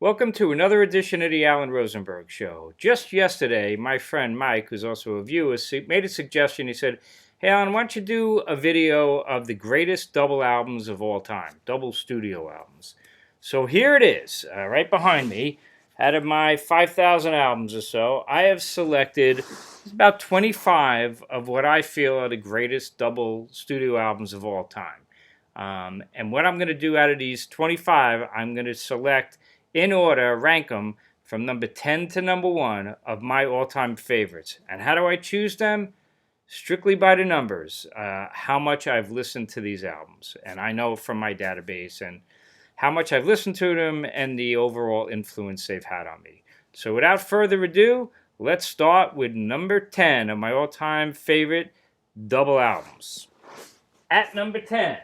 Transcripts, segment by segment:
Welcome to another edition of the Alan Rosenberg Show. Just yesterday, my friend Mike, who's also a viewer, made a suggestion. He said, "Hey, Alan, why don't you do a video of the greatest double albums of all time, double studio albums?" So here it is, right behind me. Out of my 5,000 albums or so, I have selected about 25 of what I feel are the greatest double studio albums of all time. And what I'm going to do out of these 25, I'm going to select in order, rank them from number 10 to number 1 of my all-time favorites. And how do I choose them? Strictly by the numbers, how much I've listened to these albums. And I know from my database and how much I've listened to them and the overall influence they've had on me. So without further ado, let's start with number 10 of my all-time favorite double albums. At number 10,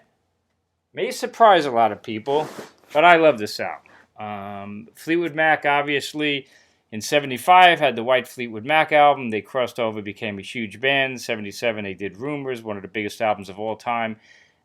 may surprise a lot of people, but I love this album. Fleetwood Mac, obviously, in 75 had the White Fleetwood Mac album. They crossed over, became a huge band. 77, they did Rumors, one of the biggest albums of all time.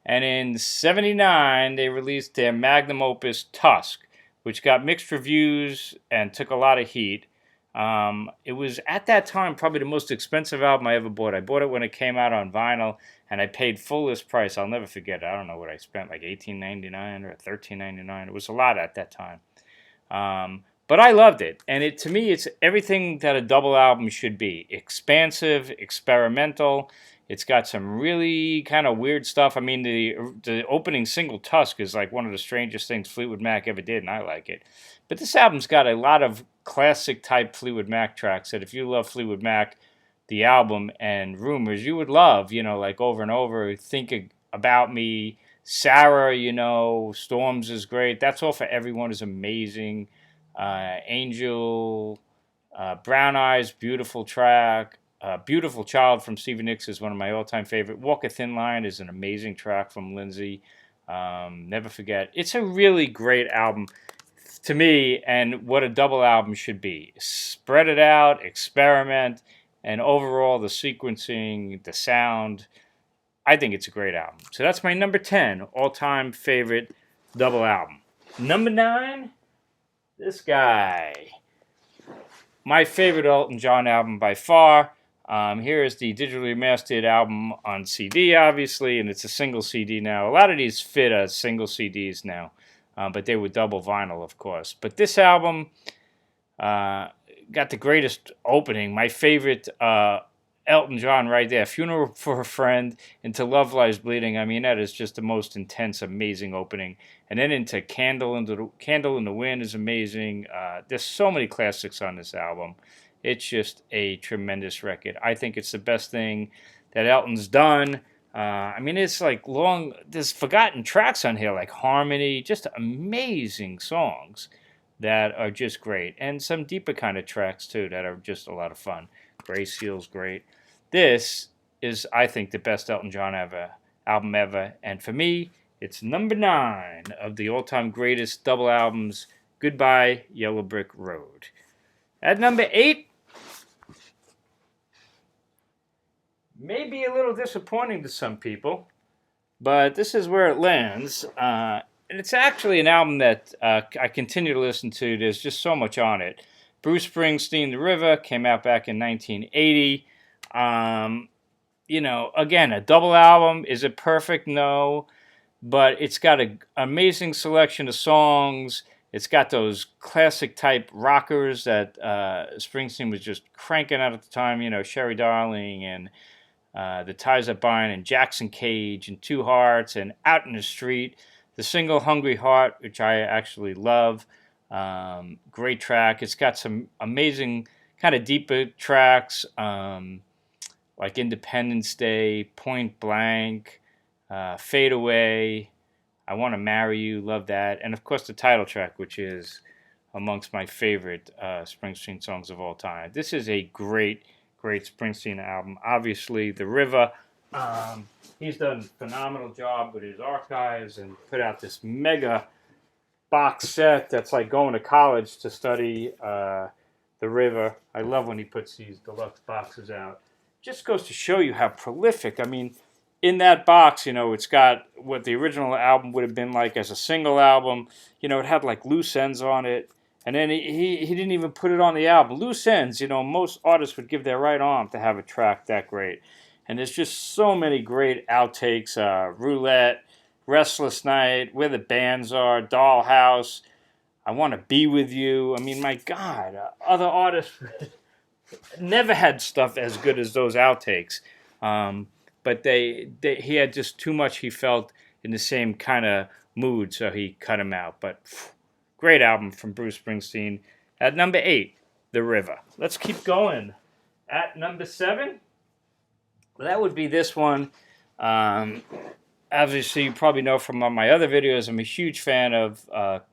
And in 79, they released their magnum opus, Tusk, which got mixed reviews and took a lot of heat. It was, at that time, probably the most expensive album I ever bought. I bought it when it came out on vinyl, and I paid full list price. I'll never forget it. I don't know what I spent, like $18.99 or $13.99. It was a lot at that time. But I loved it, and to me, it's everything that a double album should be. Expansive, experimental. It's got some really kind of weird stuff. I mean, the opening single, Tusk, is like one of the strangest things Fleetwood Mac ever did, and I like it. But this album's got a lot of classic-type Fleetwood Mac tracks that if you love Fleetwood Mac, the album, and Rumors, you would love, like over and over, Think About Me, Sarah, Storms is great. That's All for Everyone is amazing. Angel, Brown Eyes, beautiful track. Beautiful Child from Stevie Nicks is one of my all-time favorite. Walk a Thin Line is an amazing track from Lindsay. Never Forget. It's a really great album to me, and what a double album should be. Spread it out, experiment, and overall the sequencing, the sound, I think it's a great album. So that's my number 10 all-time favorite double album. Number 9, this guy. My favorite Elton John album by far. Here is the digitally mastered album on CD, obviously, and it's a single CD now. A lot of these fit as single CDs now, but they were double vinyl, of course. But this album got the greatest opening. My favorite Elton John right there. Funeral for a Friend into Love Lies Bleeding. I mean, that is just the most intense, amazing opening. And then into Candle in the Wind is amazing. There's so many classics on this album. It's just a tremendous record. I think it's the best thing that Elton's done. I mean, it's like there's forgotten tracks on here, like Harmony, just amazing songs that are just great. And some deeper kind of tracks, too, that are just a lot of fun. Gray Seal's great. This is, I think, the best Elton John album ever. And for me, it's number 9 of the all-time greatest double albums, Goodbye, Yellow Brick Road. At number 8, maybe a little disappointing to some people, but this is where it lands. And it's actually an album that I continue to listen to. There's just so much on it. Bruce Springsteen, The River, came out back in 1980. Again, a double album. Is it perfect? No. But it's got an amazing selection of songs. It's got those classic type rockers that Springsteen was just cranking out at the time. Sherry Darling and The Ties That Bind and Jackson Cage and Two Hearts and Out in the Street. The single Hungry Heart, which I actually love. Great track. It's got some amazing kind of deeper tracks like Independence Day, Point Blank, Fade Away, I Want to Marry You, love that. And of course the title track, which is amongst my favorite Springsteen songs of all time. This is a great Springsteen album. Obviously, The River. He's done a phenomenal job with his archives and put out this mega box set that's like going to college to study The River. I love when he puts these deluxe boxes out. Just goes to show you how prolific. I mean, in that box, it's got what the original album would have been like as a single album. It had like loose ends on it. And then he didn't even put it on the album. Loose ends, you know, most artists would give their right arm to have a track that great. And there's just so many great outtakes. Roulette, Restless Night, Where the Bands Are, Dollhouse, I Want to Be With You. I mean, my God, other artists never had stuff as good as those outtakes. But he had just too much, he felt, in the same kind of mood, so he cut him out. But great album from Bruce Springsteen. At number 8, The River. Let's keep going. At number 7, well, that would be this one. Obviously, you probably know from my other videos, I'm a huge fan of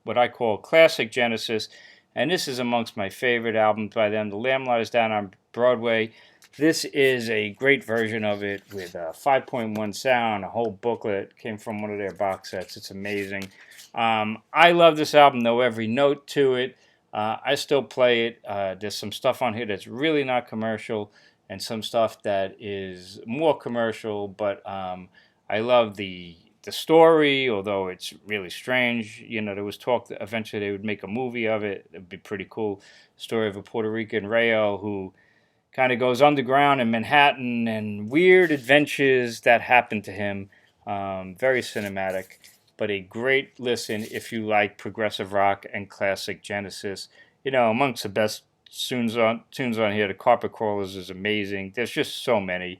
what I call classic Genesis. And this is amongst my favorite albums by them. The Lamb Lies Down on Broadway. This is a great version of it with 5.1 sound, a whole booklet. Came from one of their box sets. It's amazing. I love this album, know every note to it. I still play it. There's some stuff on here that's really not commercial and some stuff that is more commercial, but I love the story, although it's really strange. You know, there was talk that eventually they would make a movie of it. It'd be pretty cool. Story of a Puerto Rican Rayo who kind of goes underground in Manhattan and weird adventures that happen to him. Very cinematic, but a great listen if you like progressive rock and classic Genesis. You know, amongst the best tunes on here, the Carpet Crawlers is amazing. There's just so many.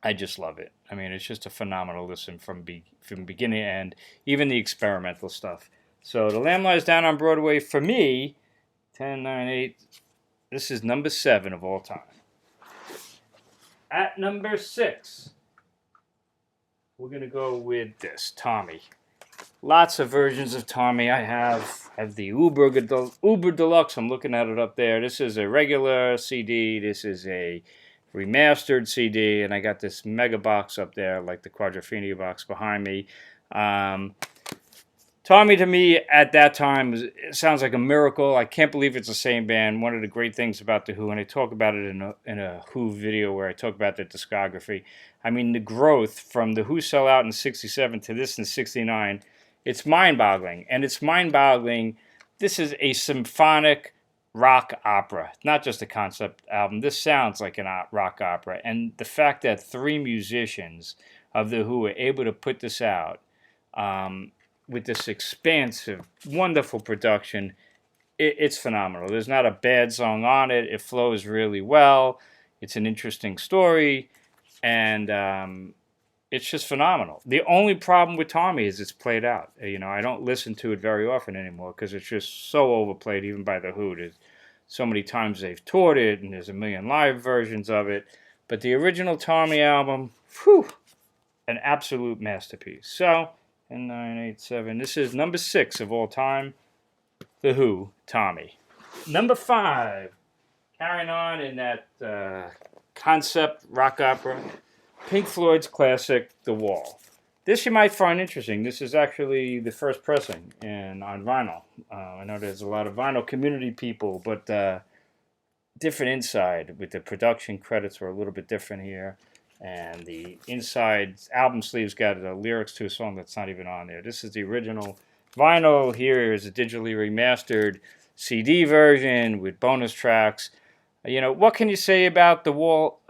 I just love it. I mean, it's just a phenomenal listen from beginning to end, even the experimental stuff. So The Lamb Lies Down on Broadway, for me, 10, 9, 8, this is number 7 of all time. At number 6, we're going to go with this, Tommy. Lots of versions of Tommy. I have the Uber Deluxe. I'm looking at it up there. This is a regular CD. This is a remastered CD, and I got this mega box up there, like the Quadrophenia box behind me. Tommy, to me, at that time, it sounds like a miracle. I can't believe it's the same band. One of the great things about The Who, and I talk about it in a Who video where I talk about their discography. I mean, the growth from The Who Sell Out in 67 to this in 69, it's mind-boggling. And it's mind-boggling. This is a symphonic rock opera, not just a concept album. This sounds like a rock opera. And the fact that 3 musicians of The Who were able to put this out with this expansive, wonderful production, it's phenomenal. There's not a bad song on it. It flows really well. It's an interesting story, and it's just phenomenal. The only problem with Tommy is it's played out. You know, I don't listen to it very often anymore because it's just so overplayed, even by The Who. There's so many times they've toured it, and there's a million live versions of it. But the original Tommy album, whew, an absolute masterpiece. So, 10, 9, 8, 7. This is number 6 of all time. The Who, Tommy. Number 5. Carrying on in that concept rock opera. Pink Floyd's classic, The Wall. This you might find interesting. This is actually the first pressing on vinyl. I know there's a lot of vinyl community people, but different inside with the production credits were a little bit different here. And the inside album sleeves got the lyrics to a song that's not even on there. This is the original vinyl. Here is a digitally remastered CD version with bonus tracks. You know, what can you say about The Wall?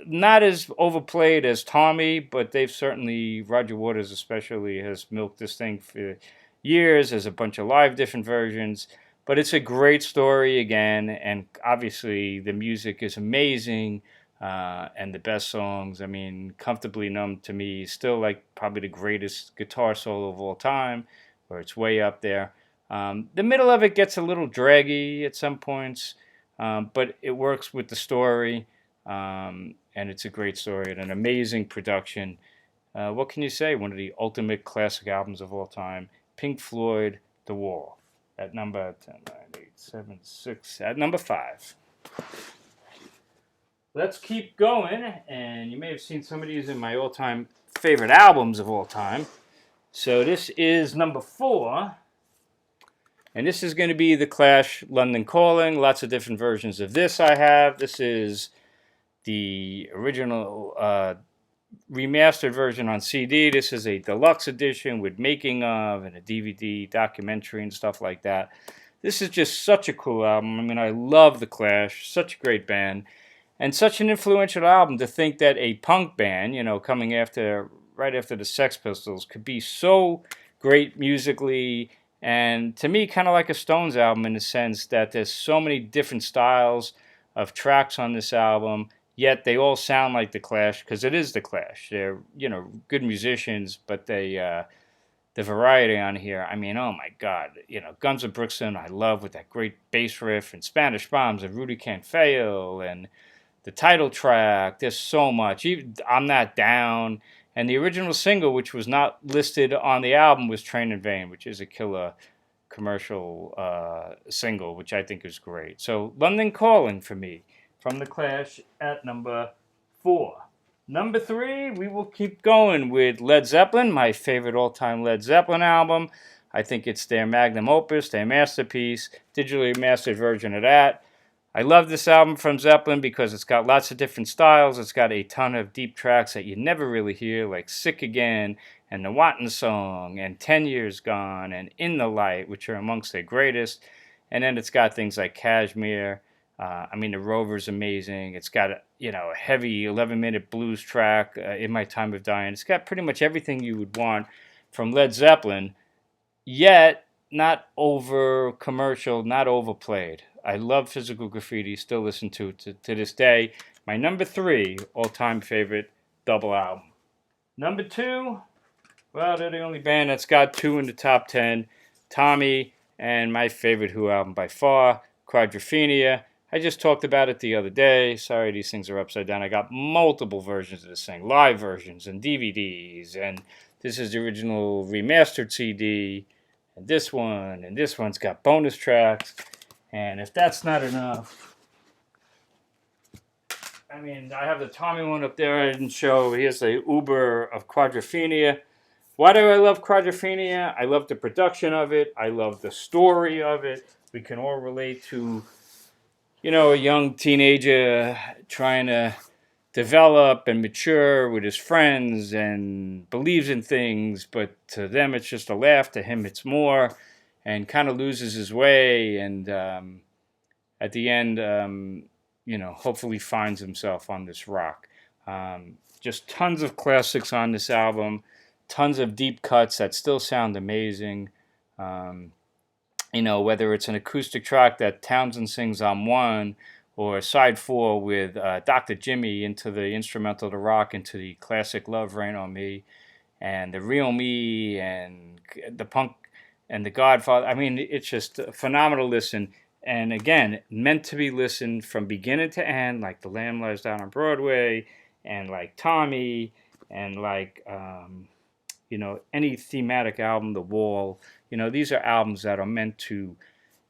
Not as overplayed as Tommy, but they've certainly, Roger Waters especially, has milked this thing for years. There's a bunch of live different versions. But it's a great story again, and obviously the music is amazing. And the best songs, I mean, Comfortably Numb to me is still like probably the greatest guitar solo of all time, or it's way up there. The middle of it gets a little draggy at some points, but it works with the story, and it's a great story and an amazing production. What can you say? One of the ultimate classic albums of all time. Pink Floyd, The Wall, at number 10, 9, 8, 7, 6, at number 5. Let's keep going, and you may have seen some of these in my all-time favorite albums of all time. So this is number 4, and this is going to be The Clash, London Calling. Lots of different versions of this I have. This is the original remastered version on CD. This is a deluxe edition with making of and a DVD documentary and stuff like that. This is just such a cool album. I mean, I love The Clash, such a great band, and such an influential album. To think that a punk band, coming right after the Sex Pistols, could be so great musically, and to me, kind of like a Stones album in the sense that there's so many different styles of tracks on this album, yet they all sound like The Clash because it is The Clash. They're, good musicians, but the variety on here, I mean, oh my God, Guns of Brixton, I love with that great bass riff, and Spanish Bombs and Rudy Can't Fail, and the title track. There's so much. Even I'm Not Down, and the original single, which was not listed on the album, was Train in Vain, which is a killer commercial single, which I think is great. So London Calling for me from The Clash at number 4. Number 3, we will keep going with Led Zeppelin, my favorite all-time Led Zeppelin album. I think it's their magnum opus, their masterpiece, digitally mastered version of that. I love this album from Zeppelin because it's got lots of different styles. It's got a ton of deep tracks that you never really hear, like Sick Again and The Wanton Song and 10 Years Gone and In the Light, which are amongst their greatest. And then it's got things like Kashmir. The Rover's amazing. It's got a heavy 11-minute blues track, In My Time of Dying. It's got pretty much everything you would want from Led Zeppelin, yet not over commercial, not overplayed. I love Physical Graffiti, still listen to this day. My number 3 all-time favorite double album. Number 2, well, they're the only band that's got 2 in the top 10. Tommy, and my favorite Who album by far, Quadrophenia. I just talked about it the other day. Sorry, these things are upside down. I got multiple versions of this thing, live versions and DVDs, and this is the original remastered CD, and this one's got bonus tracks, and if that's not enough, I have the Tommy one up there I didn't show. Here's the Uber of Quadrophenia. Why do I love Quadrophenia? I love the production of it. I love the story of it. We can all relate to a young teenager trying to develop and mature with his friends and believes in things, but to them it's just a laugh, to him it's more, and kind of loses his way, and at the end, hopefully finds himself on this rock. Just tons of classics on this album, tons of deep cuts that still sound amazing. Whether it's an acoustic track that Townsend sings on one, or side 4 with Dr. Jimmy into the instrumental to rock into the classic Love Rain on Me, and The Real Me, and the punk, and The Godfather. It's just a phenomenal listen. And again, meant to be listened from beginning to end, like The Lamb Lies Down on Broadway, and like Tommy, and like any thematic album, The Wall. These are albums that are meant to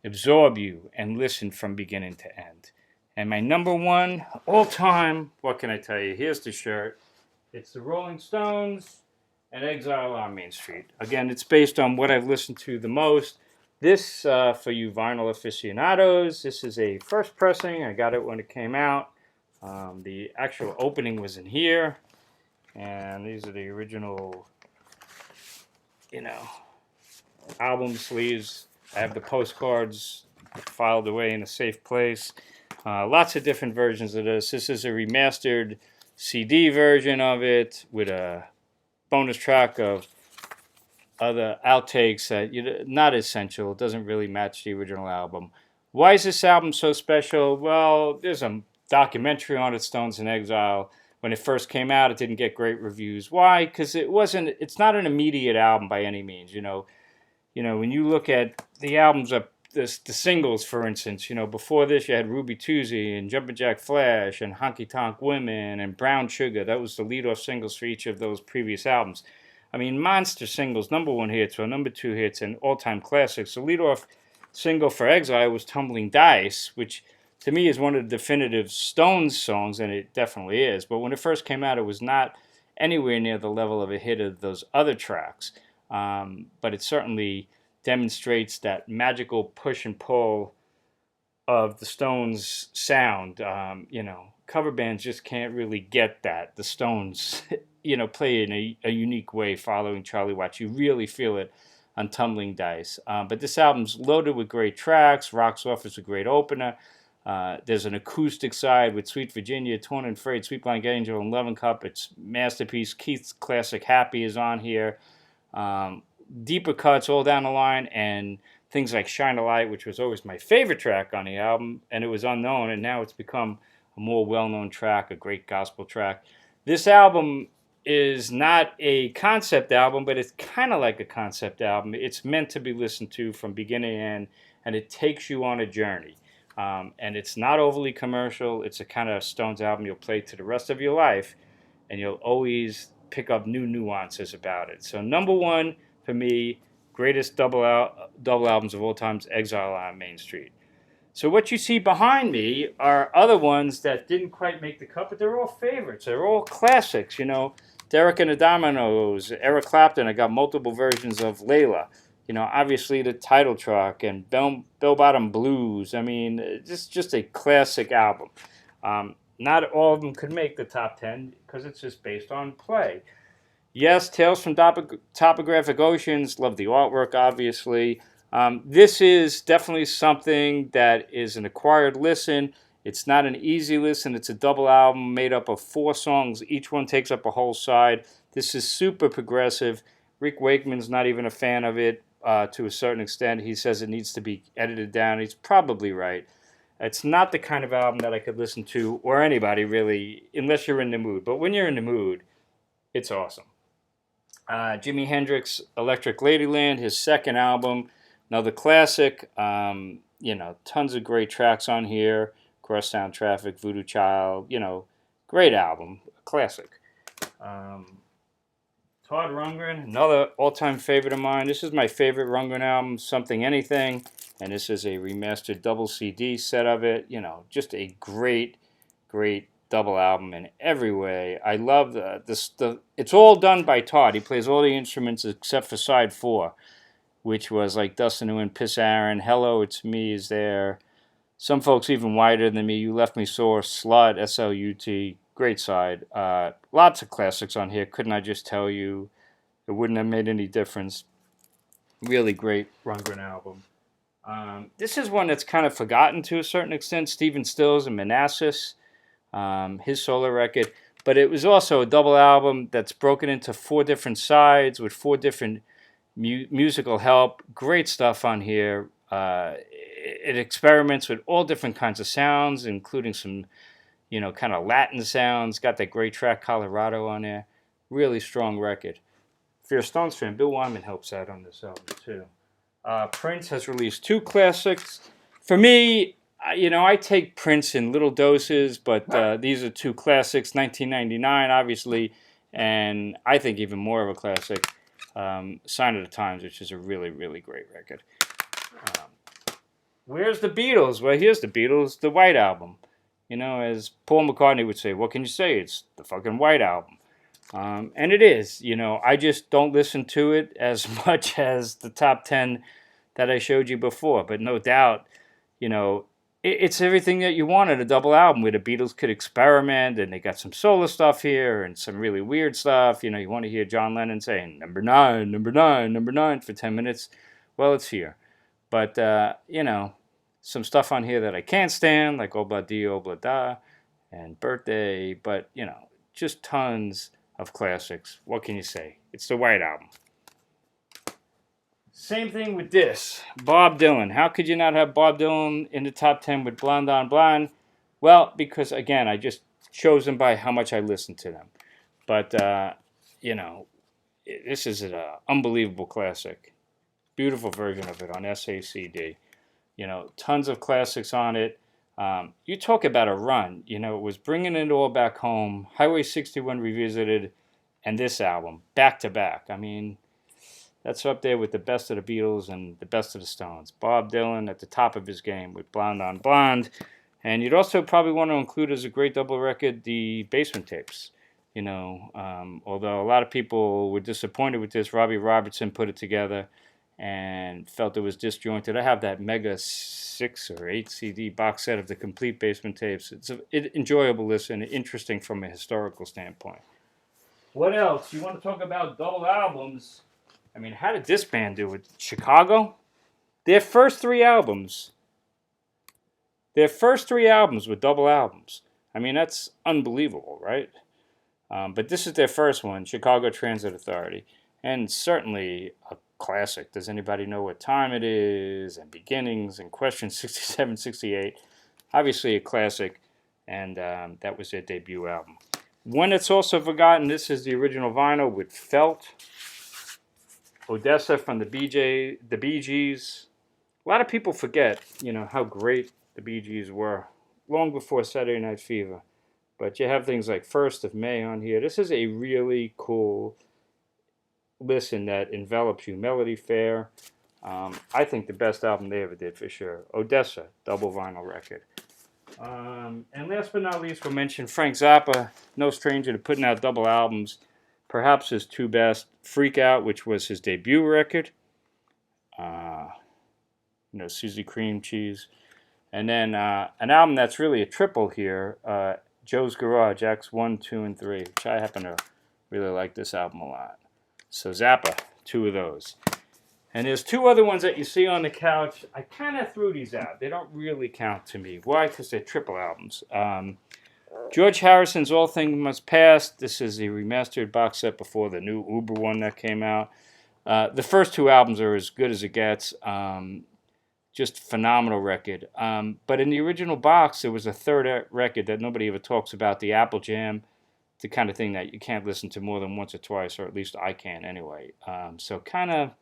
absorb you and listen from beginning to end. And my number 1 all time, what can I tell you? Here's the shirt. It's the Rolling Stones and Exile on Main Street. Again, it's based on what I've listened to the most. This, for you vinyl aficionados, this is a first pressing. I got it when it came out. The actual opening was in here. And these are the original, album sleeves. I have the postcards filed away in a safe place. Lots of different versions of this. This is a remastered CD version of it with a bonus track of other outtakes that not essential. It doesn't really match the original album. Why is this album so special? Well, there's a documentary on it, Stones in Exile. When it first came out, it didn't get great reviews. Why? Because it's not an immediate album by any means. When you look at the albums of the singles, for instance, before this you had Ruby Tuesday and Jumpin' Jack Flash and Honky Tonk Women and Brown Sugar. That was the lead-off singles for each of those previous albums. Monster singles, number 1 hits or number 2 hits and all-time classics. The lead-off single for Exile was Tumbling Dice, which to me is one of the definitive Stones songs, and it definitely is. But when it first came out, it was not anywhere near the level of a hit of those other tracks. But it certainly demonstrates that magical push and pull of the Stones sound. Cover bands just can't really get that. The Stones play in a unique way following Charlie Watts. You really feel it on Tumbling Dice. But this album's loaded with great tracks. Rocks Off is a great opener. There's an acoustic side with Sweet Virginia, Torn and Frayed, Sweet Blank Angel, and Lovin' Cup. It's masterpiece. Keith's classic Happy is on here. Deeper cuts all down the line, and things like Shine a Light, which was always my favorite track on the album, and it was unknown, and now it's become a more well-known track, a great gospel track. This album is not a concept album, but it's kind of like a concept album. It's meant to be listened to from beginning to end, and it takes you on a journey. And it's not overly commercial. It's a kind of Stones album you'll play to the rest of your life, and you'll always pick up new nuances about it. So number one for me, greatest double albums of all time, Exile on Main Street. So what you see behind me are other ones that didn't quite make the cut, but they're all favorites. They're all classics, Derek and the Dominoes, Eric Clapton. I got multiple versions of Layla. Obviously the title track and Bell Bottom Blues. I mean, it's just a classic album. Not all of them could make the top 10 because it's just based on play. Yes, Tales from Topographic Oceans. Love the artwork, obviously. This is definitely something that is an acquired listen. It's not an easy listen. It's a double album made up of 4 songs. Each one takes up a whole side. This is super progressive. Rick Wakeman's not even a fan of it to a certain extent. He says it needs to be edited down. He's probably right. It's not the kind of album that I could listen to, or anybody really, unless you're in the mood. But when you're in the mood, it's awesome. Jimi Hendrix, Electric Ladyland, his second album, another classic. Tons of great tracks on here. Crosstown Traffic, Voodoo Child, great album, classic. Todd Rongren, another all-time favorite of mine. This is my favorite Rongren album, Something Anything, and this is a remastered double CD set of it. Just a great, great double album in every way. I love it's all done by Todd. He plays all the instruments except for side 4, which was like Dustin New and Piss Aaron. Hello, It's Me is there. Some folks even wider than me. You Left Me Sore, Slut, SLUT. Great side. Lots of classics on here. Couldn't I just tell you? It wouldn't have made any difference. Really great Rundgren album. This is one that's kind of forgotten to a certain extent. Stephen Stills and Manassas, his solo record. But it was also a double album that's broken into 4 different sides with 4 different musical help. Great stuff on here. It experiments with all different kinds of sounds, including some kind of Latin sounds. Got that great track Colorado on there. Really strong record. If you're a Stones fan, Bill Wyman helps out on this album too. Prince has released 2 classics. For me, I take Prince in little doses, but these are 2 classics. 1999, obviously, and I think even more of a classic, Sign of the Times, which is a really, really great record. Where's the Beatles? Well, here's the Beatles, the White Album. As Paul McCartney would say, what can you say? It's the fucking White Album. And it is. I just don't listen to it as much as the top 10 that I showed you before. But no doubt, it's everything that you want in a double album where the Beatles could experiment, and they got some solo stuff here and some really weird stuff. You want to hear John Lennon saying, number 9, number 9, number 9 for 10 minutes. Well, it's here. But, some stuff on here that I can't stand, like Obla Di, Obla Da, and Birthday, but, just tons of classics. What can you say? It's the White Album. Same thing with this, Bob Dylan. How could you not have Bob Dylan in the top 10 with Blonde on Blonde? Well, because, again, I just chose them by how much I listened to them. But, this is an unbelievable classic. Beautiful version of it on SACD. Tons of classics on it. You talk about a run. It was Bringing It All Back Home, Highway 61 Revisited, and this album, back to back. I mean, that's up there with the best of the Beatles and the best of the Stones. Bob Dylan at the top of his game with Blonde on Blonde. And you'd also probably want to include as a great double record the Basement Tapes. Although a lot of people were disappointed with this, Robbie Robertson put it together and felt it was disjointed. I have that mega 6 or 8 CD box set of the complete Basement Tapes. It's an enjoyable listen, interesting from a historical standpoint. What else? You want to talk about double albums? I mean, how did this band do it? Chicago? Their first three albums. Their first three albums were double albums. I mean, that's unbelievable, right? But this is their first one, Chicago Transit Authority. And certainly a classic. Does anybody know what time it is? And beginnings and questions 67, 68. Obviously a classic. And that was their debut album. When It's Also Forgotten, this is the original vinyl with Felt. Odessa from the Bee Gees. A lot of people forget, how great the Bee Gees were long before Saturday Night Fever. But you have things like 1st of May on here. This is a really cool listen that envelops you. Melody Fair. I think the best album they ever did for sure. Odessa, double vinyl record. And last but not least, we'll mention Frank Zappa, no stranger to putting out double albums. Perhaps his two best, Freak Out, which was his debut record. Susie Cream Cheese. And then an album that's really a triple here, Joe's Garage, Acts 1, 2, and 3, which I happen to really like this album a lot. So Zappa, two of those. And there's two other ones that you see on the couch. I kind of threw these out. They don't really count to me. Why? Because they're triple albums. George Harrison's All Things Must Pass. This is the remastered box set before the new Uber one that came out. The first two albums are as good as it gets. Just phenomenal record. But in the original box, there was a third record that nobody ever talks about, the Apple Jam. The kind of thing that you can't listen to more than once or twice, or at least I can anyway. So kind of,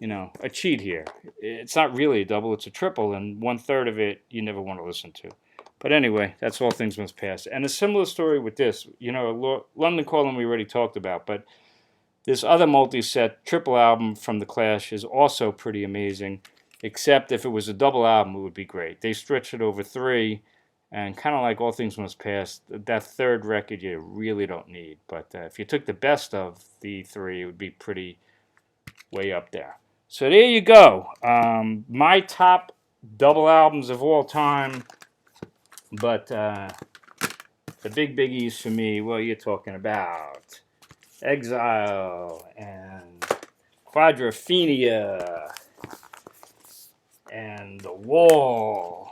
a cheat here. It's not really a double, it's a triple, and 1/3 of it you never want to listen to. But anyway, that's All Things Must Pass. And a similar story with this. London Calling we already talked about, but this other multi-set triple album from The Clash is also pretty amazing, except if it was a double album, it would be great. They stretched it over 3, and kind of like All Things Must Pass, that third record you really don't need. But if you took the best of the 3, it would be pretty way up there. So there you go. My top double albums of all time. But the big biggies for me, well, you're talking about Exile and Quadrophenia and The Wall.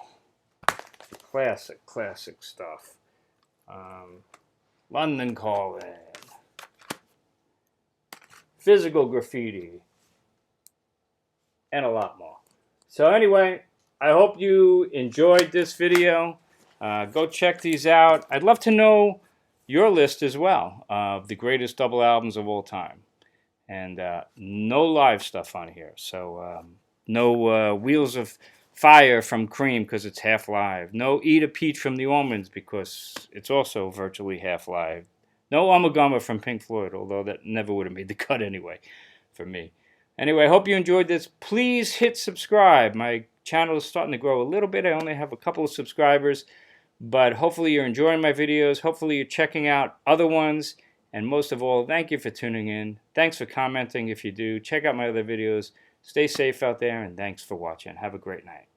Classic stuff. London Calling. Physical Graffiti. And a lot more. So anyway, I hope you enjoyed this video. Go check these out. I'd love to know your list as well of the greatest double albums of all time. And no live stuff on here. So no Wheels of Fire from Cream because it's half live. No Eat a Peach from the Almonds because it's also virtually half live. No Ummagumma from Pink Floyd, although that never would have made the cut anyway for me. Anyway, I hope you enjoyed this. Please hit subscribe. My channel is starting to grow a little bit. I only have a couple of subscribers, but hopefully you're enjoying my videos. Hopefully you're checking out other ones. And most of all, thank you for tuning in. Thanks for commenting if you do. Check out my other videos. Stay safe out there, and thanks for watching. Have a great night.